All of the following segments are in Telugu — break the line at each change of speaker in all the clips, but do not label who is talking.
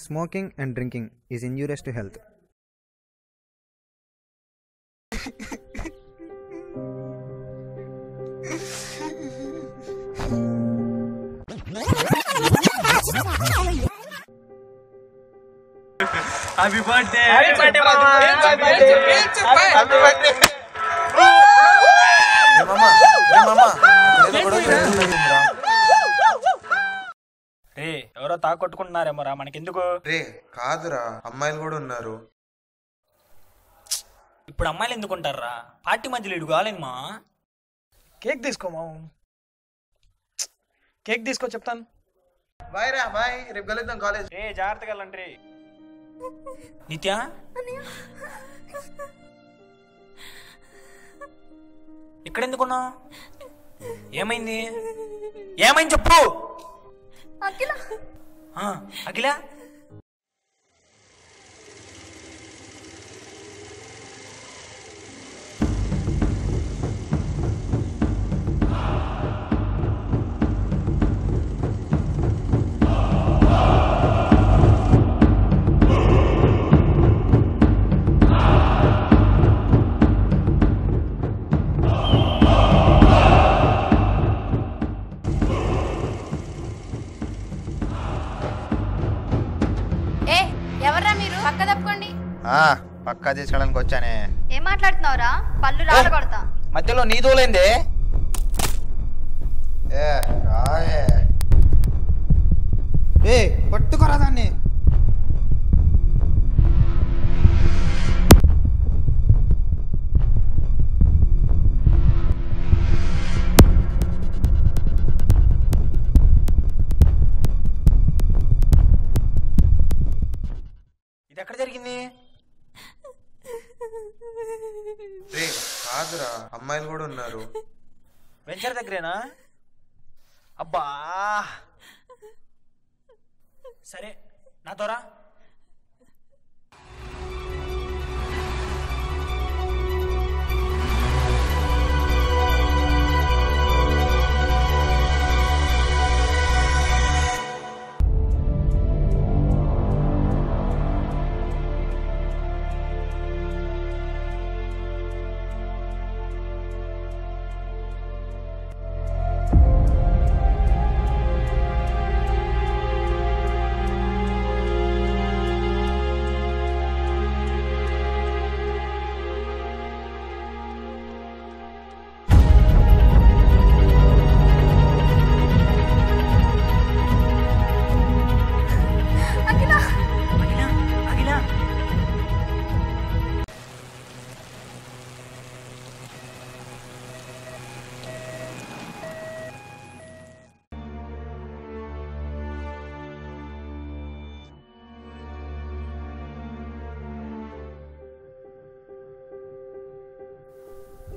Smoking and drinking is injurious to health.
Happy birthday!
Happy birthday, Mama! Happy birthday!
రే ఎవరో తాకొట్టుకుంటున్నారేమోరా మనకెందుకు?
రే కాదురా, అమ్మాయిలు కూడా ఉన్నారు.
ఇప్పుడు అమ్మాయిలు ఎందుకుంటారా? పార్టీ మధ్యలో ఇడు కాలేమా.
కేక్ తీసుకోమా, కేక్ తీసుకో చెప్తాను.
బాయ్ రా బాయ్, రేపు కలుద్దాం కాలేజ్.
రే జాగ్రత్తగా వెళ్ళండి. నిత్య ఇక్కడెందుకున్నా? ఏమైంది? ఏమైంది చెప్పు. అఖిల
పక్కా తీసుకోవడానికి వచ్చానే.
ఏం మాట్లాడుతున్నావురా? పళ్ళు రాళ్ళు కొడతా.
మధ్యలో నీ దూలేందే?
పట్టుకోరా దాన్ని.
ఇది ఎక్కడ జరిగింది?
రే కాదురా, అమ్మాయిలు కూడా ఉన్నారు.
వెంచర్ దగ్గరేనా? అబ్బా సరే నాతోరా.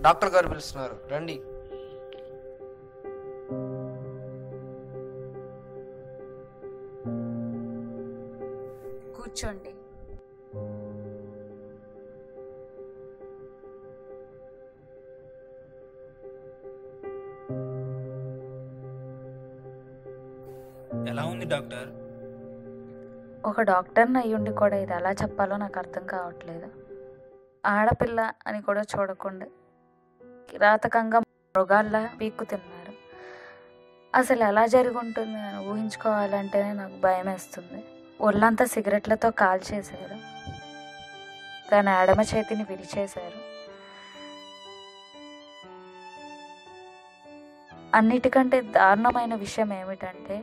డాక్టర్ గారు పిలుస్తున్నారు, రండి.
కూర్చోండి.
ఎలా ఉంది డాక్టర్?
ఒక డాక్టర్ని అయ్యుండి కూడా ఇది ఎలా చెప్పాలో నాకు అర్థం కావట్లేదు. ఆడపిల్ల అని కూడా చూడకుండా కిరాతకంగా మృగాల్లా పీక్కు తిన్నారు. అసలు ఎలా జరిగి ఉంటుంది అని ఊహించుకోవాలంటేనే నాకు భయం వేస్తుంది. ఒళ్ళంతా సిగరెట్లతో కాల్చేశారు, దాని ఎడమ చేతిని విరిచేశారు. అన్నిటికంటే దారుణమైన విషయం ఏమిటంటే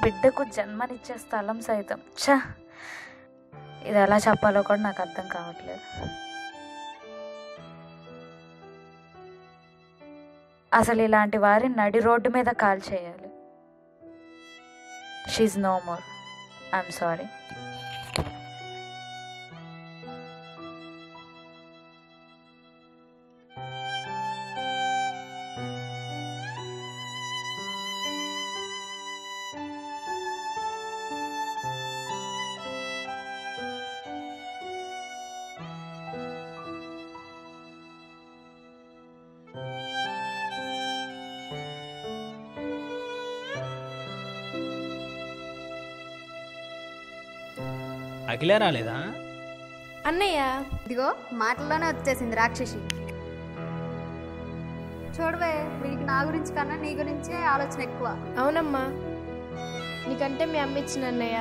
బిడ్డకు జన్మనిచ్చే స్థలం సైతం ఇది ఎలా చెప్పాలో కూడా నాకు అర్థం కావట్లేదు. అసలు ఇలాంటి వారిని నడి రోడ్డు మీద కాల్ చేయాలి. She no more. I'm sorry.
అఖిలే రాలేదా?
అన్నయ్య
ఇదిగో మాటల్లోనే వచ్చేసింది రాక్షసి. చూడవే, వీడికి నా గురించి కన్నా నీ గురించే ఆలోచన ఎక్కువ.
అవునమ్మా, నీకంటే మీ అమ్మ ఇచ్చిన అన్నయ్య,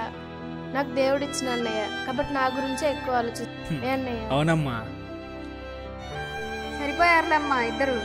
నాకు దేవుడు ఇచ్చిన అన్నయ్య, కాబట్టి నా గురించే ఎక్కువ ఆలోచిస్తుంది అన్నయ్య.
అవునమ్మా.
సరిపోయారులేమ్మా ఇద్దరు.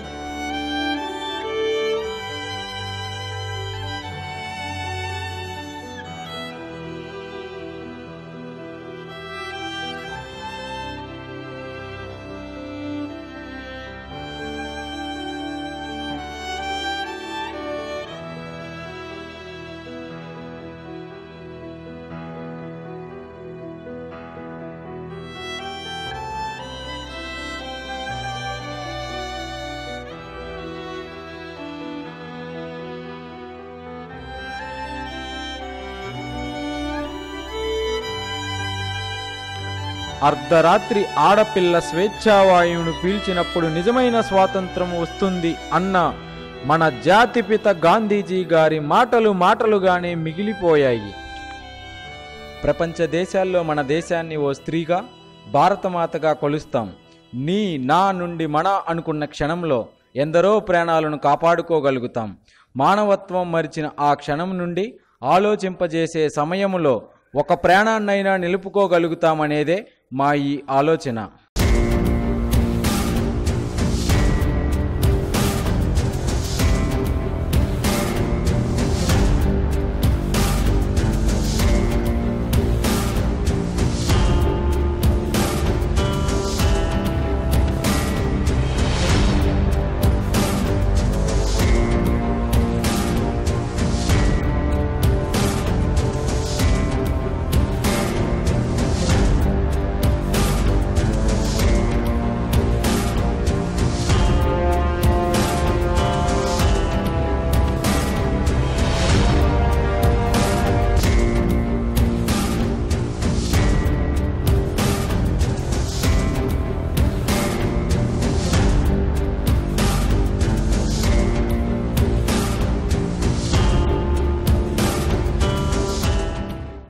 అర్ధరాత్రి ఆడపిల్ల స్వేచ్ఛావాయువును పీల్చినప్పుడు నిజమైన స్వాతంత్రం వస్తుంది అన్న మన జాతిపిత గాంధీజీ గారి మాటలుగానే మిగిలిపోయాయి. ప్రపంచ దేశాల్లో మన దేశాన్ని ఓ స్త్రీగా, భారతమాతగా కొలుస్తాం. నీ నా నుండి మన అనుకున్న క్షణంలో ఎందరో ప్రాణాలను కాపాడుకోగలుగుతాం. మానవత్వం మరిచిన ఆ క్షణం నుండి ఆలోచింపజేసే సమయంలో ఒక ప్రాణాన్నైనా నిలుపుకోగలుగుతామనేదే మా ఈ ఆలోచన.